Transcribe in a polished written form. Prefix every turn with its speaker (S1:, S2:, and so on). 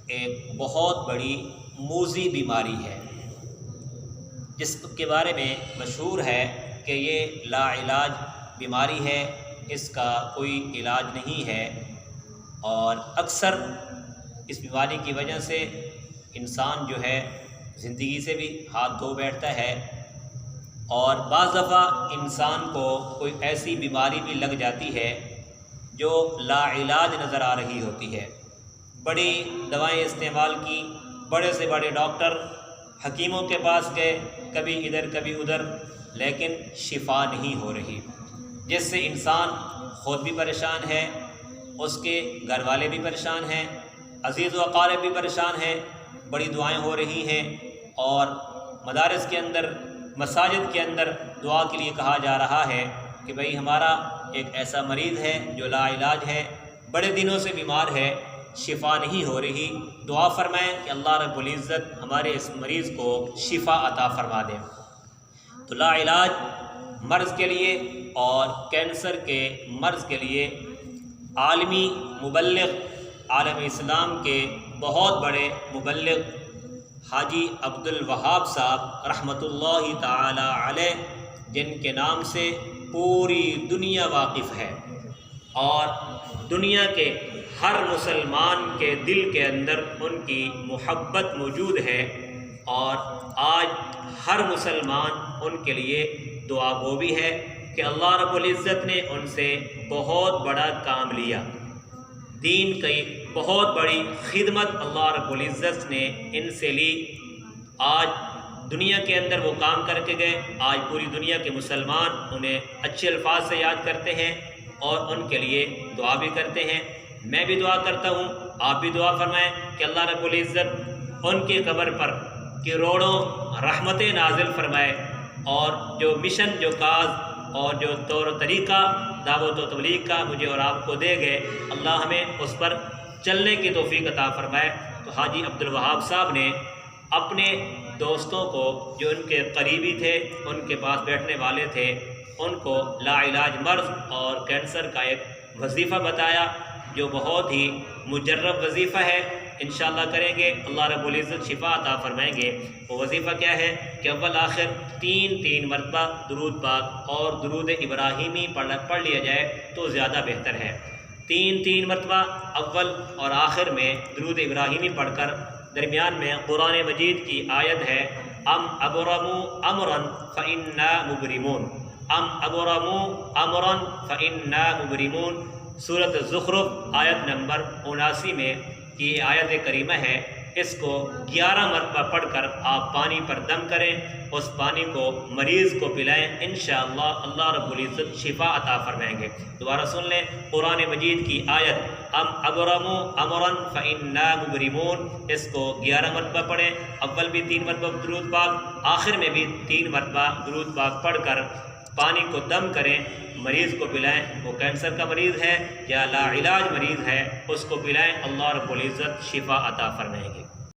S1: ایک بہت بڑی موذی بیماری ہے جس کے بارے میں مشہور ہے کہ یہ لا علاج بیماری ہے، اس کا کوئی علاج نہیں ہے، اور اکثر اس بیماری کی وجہ سے انسان جو ہے زندگی سے بھی ہاتھ دھو بیٹھتا ہے، اور بعض دفعہ انسان کو کوئی ایسی بیماری بھی لگ جاتی ہے جو لا علاج نظر آ رہی ہوتی ہے۔ بڑی دوائیں استعمال کی، بڑے سے بڑے ڈاکٹر حکیموں کے پاس گئے، کبھی ادھر کبھی ادھر، لیکن شفا نہیں ہو رہی، جس سے انسان خود بھی پریشان ہے، اس کے گھر والے بھی پریشان ہیں، عزیز و اقارب بھی پریشان ہیں۔ بڑی دعائیں ہو رہی ہیں، اور مدارس کے اندر، مساجد کے اندر دعا کے لیے کہا جا رہا ہے کہ بھئی ہمارا ایک ایسا مریض ہے جو لا علاج ہے، بڑے دنوں سے بیمار ہے، شفا نہیں ہو رہی، دعا فرمائیں کہ اللہ رب العزت ہمارے اس مریض کو شفا عطا فرما دے۔ تو لا علاج مرض کے لیے اور کینسر کے مرض کے لیے عالمی مبلغ، عالم اسلام کے بہت بڑے مبلغ حاجی عبدالوہاب صاحب رحمۃ اللہ تعالی علیہ، جن کے نام سے پوری دنیا واقف ہے، اور دنیا کے ہر مسلمان کے دل کے اندر ان کی محبت موجود ہے، اور آج ہر مسلمان ان کے لیے دعا گو بھی ہے کہ اللہ رب العزت نے ان سے بہت بڑا کام لیا، دین کی بہت بڑی خدمت اللہ رب العزت نے ان سے لی۔ آج دنیا کے اندر وہ کام کر کے گئے، آج پوری دنیا کے مسلمان انہیں اچھے الفاظ سے یاد کرتے ہیں اور ان کے لیے دعا بھی کرتے ہیں۔ میں بھی دعا کرتا ہوں، آپ بھی دعا فرمائیں کہ اللہ رب العزت ان کی قبر پر کروڑوں رحمتیں نازل فرمائے، اور جو مشن، جو کاز اور جو طور و طریقہ دعوت و تبلیغ کا مجھے اور آپ کو دے گئے، اللہ ہمیں اس پر چلنے کی توفیق عطا فرمائے۔ تو حاجی عبدالوہاب صاحب نے اپنے دوستوں کو جو ان کے قریبی تھے، ان کے پاس بیٹھنے والے تھے، ان کو لا علاج مرض اور کینسر کا ایک وظیفہ بتایا، جو بہت ہی مجرب وظیفہ ہے، انشاءاللہ کریں گے اللہ رب العزت شفا عطا فرمائیں گے۔ وہ وظیفہ کیا ہے کہ اول آخر تین مرتبہ درود پاک اور درود ابراہیمی پڑھ لیا جائے تو زیادہ بہتر ہے۔ تین مرتبہ اول اور آخر میں درود ابراہیمی پڑھ کر درمیان میں قرآن مجید کی آیت ہے، ام ابرموا امرا فإنا مبرمون، ام ابرموا امرا فإنا مبرمون، سورۃ الزخرف آیت نمبر 79 میں یہ آیت کریمہ ہے۔ اس کو 11 مرتبہ پڑھ کر آپ پانی پر دم کریں، اس پانی کو مریض کو پلائیں، انشاءاللہ اللہ رب العزت شفا عطا فرمائیں گے۔ دوبارہ سن لیں قرآن مجید کی آیت، ام ابرموا امرا فإنا مبرمون، اس کو 11 مرتبہ پڑھیں، اول بھی 3 مرتبہ درود پاک، آخر میں بھی 3 مرتبہ درود پاک پڑھ کر پانی کو دم کریں، مریض کو پلائیں، وہ کینسر کا مریض ہے یا لا علاج مریض ہے، اس کو پلائیں، اللہ رب العزت شفا عطا فرمائیں گے۔